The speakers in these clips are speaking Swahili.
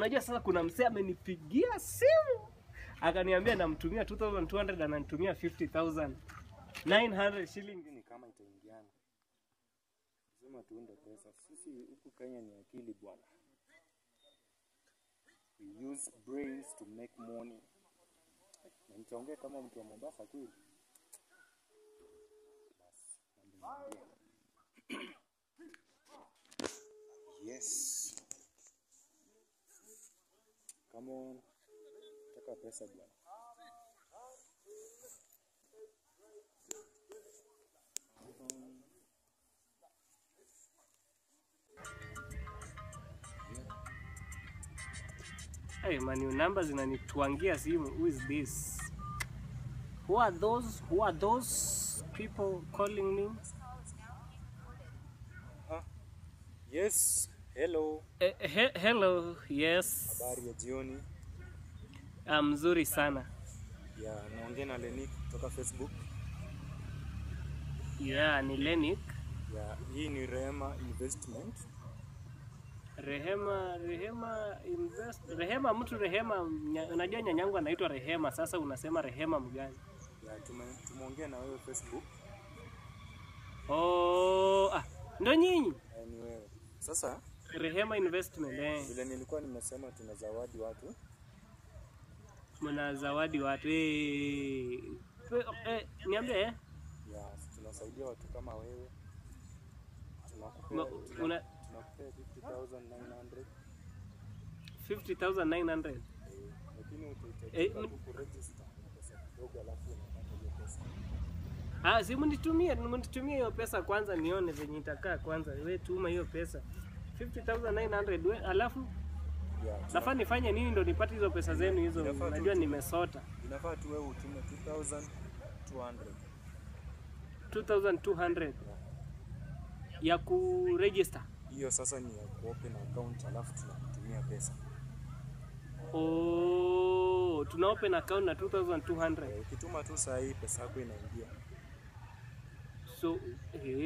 unajua sasa kuna msee amenipigia simu akaniambia namtumia 2200 ananitumia 50,900 shillings. Ni kama itaingiana. Lazima tuunde pesa. Sisi huku Kenya ni akili bwana. We use brains to make money. Na nitaongea kama mtu wa Mombasa kweli. Yes. Come on. Taka pesa bwana. Hey man, your numbers zinanituangia simu. Who is this? Who are those people calling me? Yes. Hello. Hello. Yes. Habari ya jioni. Mzuri sana. Ya, naongea na Lenik kutoka Facebook. Yeah, ni Lenik. Ya, hii ni Rehema Investment. Rehema Invest. Rehema mtu Rehema, unajua nyanyangu anaitwa Rehema, sasa unasema Rehema mgani? Ya, tumeongea na wewe Facebook. Oh, ndo nyinyi? Ni wewe. Sasa Rehema Investment. Vile nilikuwa nimesema tunazawadi watu. Mna zawadi watu. Niambie Ya, tunasaidia watu kama wewe. Tunakupea 50,900. 50,900. Lakini utahitaji kuregister pesa kidogo alafu unapata hiyo pesa. Si mnitumie hiyo pesa kwanza nione venye itakaa kwanza. Wewe tuma hiyo pesa. 50,900 we, alafu nafaa nifanye nini ndo nipate hizo pesa zenu hizo? Najua nimesota. Inafaa tu wewe utume 2,200. 2,200 ya kuregister. Hiyo sasa ni ya kuopen account alafu tunakutumia pesa. Oh, tuna open account na 2,200. Ukituma tu saa hii pesa yako inaingia. So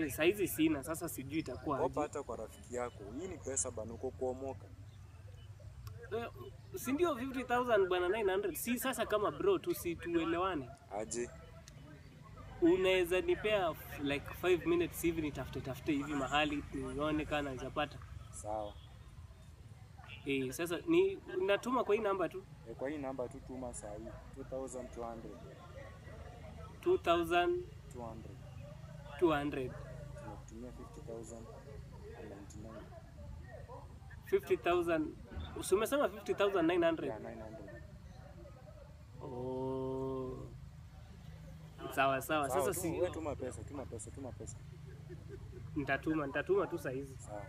saizi sina, sasa sijui itakuwa aje. Hata kwa rafiki yako. Hii ni pesa bana, uko kuomoka. Si ndio 50,000 bwana 900. Si sasa kama bro tu si tuelewane. Aje. Unaweza nipea like 5 minutes hivi nitafute hivi mahali nione kana nitapata. Sawa. Sasa natuma kwa hii namba tu. Kwa hii namba tu tuma saa hii 2,200. 2,200. Tunakutumia 50,099. 50,000. Umesema 50,900. Yeah, 900. Oh. Sawa. Sasa si wewe tuma pesa. Nitatuma tu saa hizi. Sawa.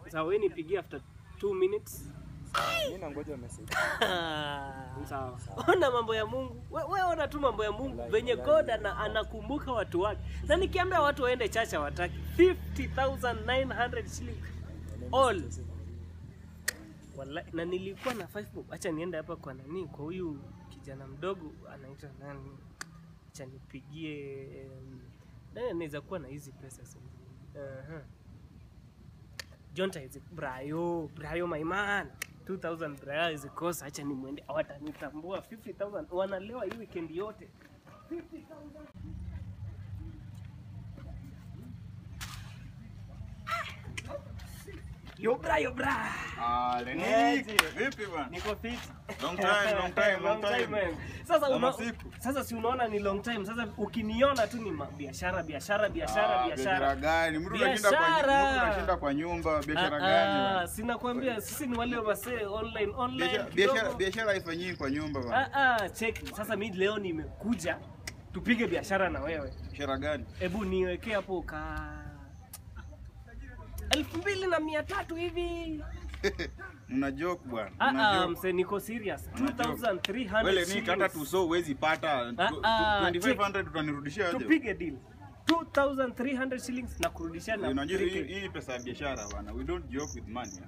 Sawa, wewe nipigie after 2 minutes. Mimi nangoja message. Sawa. Ona mambo ya Mungu. Wewe ona tu mambo ya Mungu. Venye God anakumbuka watu wake. Na nikiambia watu waende church hawataki. 50,900 shillings. All. Wallahi, na nilikuwa na 5 bob. Acha niende hapa kwa nani, kwa huyu kijana mdogo anaitwa nani? Acha nipigie nani anaweza kuwa na hizi pesa sasa. Jonta hizi Brayo my man. 2,000 Brayo hizi kosa, acha nimwende. Watanitambua 50,000 wanalewa hii weekend yote. 50,000. Yo bra. Lenik, vipi bwana? Niko fit. Long time. Sasa si unaona ni long time. Sasa ukiniona tu ni biashara. Biashara gani? Mtu anashinda kwa nyumba, biashara gani? Sina kuambia sisi ni wale wasee online. Biashara haifanyiki kwa nyumba bwana. Check. Sasa mimi leo nimekuja tupige biashara na wewe. Biashara gani? Hebu niwekee hapo 2,300 hivi. Mna joke bwana. Mse niko serious. 2,300. Wewe ni hata tu so huwezi pata 2,500 utanirudishia aje? Tupige deal. 2,300 shillings na kurudishia na. Unajua hii pesa ya biashara bwana. We don't joke with money.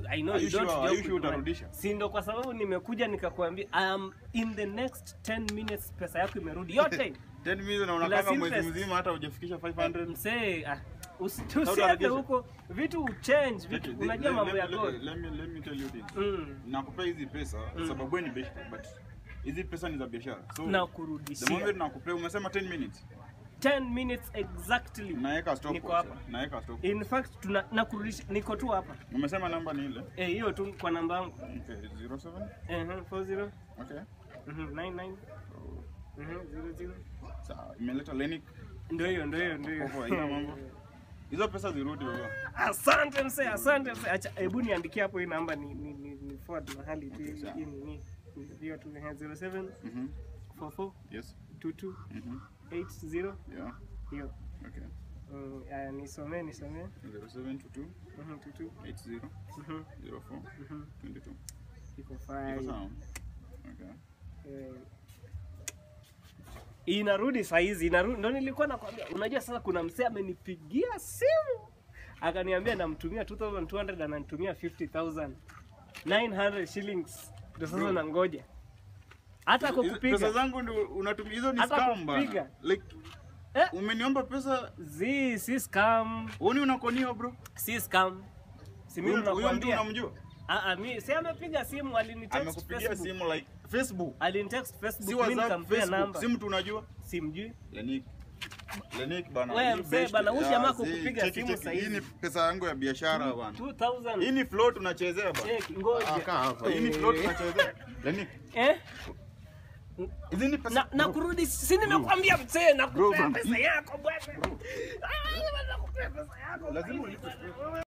I know you don't joke with utarudisha. Si ndo kwa sababu nimekuja nikakwambia in the next 10 minutes pesa yako imerudi yote. 10 minutes na unapanga mwezi mzima hata hujafikisha 500. Mse Usiende huko vitu change vitu. Unajua mambo ya God. Let me tell you this. Nakupea hizi pesa sababu wewe ni biashara, but hizi pesa ni za biashara. So na kurudishia. The moment nakupea umesema 10 minutes. 10 minutes exactly. Naweka stop. Niko hapa. Naweka stop. In fact nakurudisha niko tu hapa. Umesema namba ni ile? Hiyo tu kwa namba yangu. Okay, 07 40. Okay. 99 00. Sawa, imeleta Lenic. Ndio hiyo. Kwa hiyo mambo. Hizo pesa zirudi wewe. Asante mse. Acha hebu niandikie hapo hii namba ni forward mahali tu hii ni hiyo tu 07 44 Yes. 22 80. Yeah. Hiyo. Okay. Nisomee 0722 22 80 04 22. iko fine. Sawa. Okay. Inarudi saizi, ndio nilikuwa nakwambia. Unajua sasa kuna msee amenipigia simu akaniambia namtumia 2200 na ananitumia 50,900 shillings. Ndio sasa nangoja hata kukupiga pesa zangu ndio unatumia. Hizo ni scam bana. Like umeniomba pesa si scam. Wewe unakonia bro? Si scam. Si mimi nakwambia. Huyo mtu unamjua? Mimi si amepiga simu, alinitext amekupigia simu like Facebook. Alinitext Facebook, si mimi nikampea namba. Si mtu unajua? Simjui. Lenic bana. Wewe mzee bana, huyu jamaa kukupiga simu sasa hivi. Hii ni pesa yangu ya biashara bana. 2000. Hii ni float tunachezea bana. Ngoja. Kaa hapa. Hii ni float tunachezea. Lenic. Hizi ni pesa. Na kurudi si nimekwambia mzee na kupea pesa yako bwana. Lazima ulipe.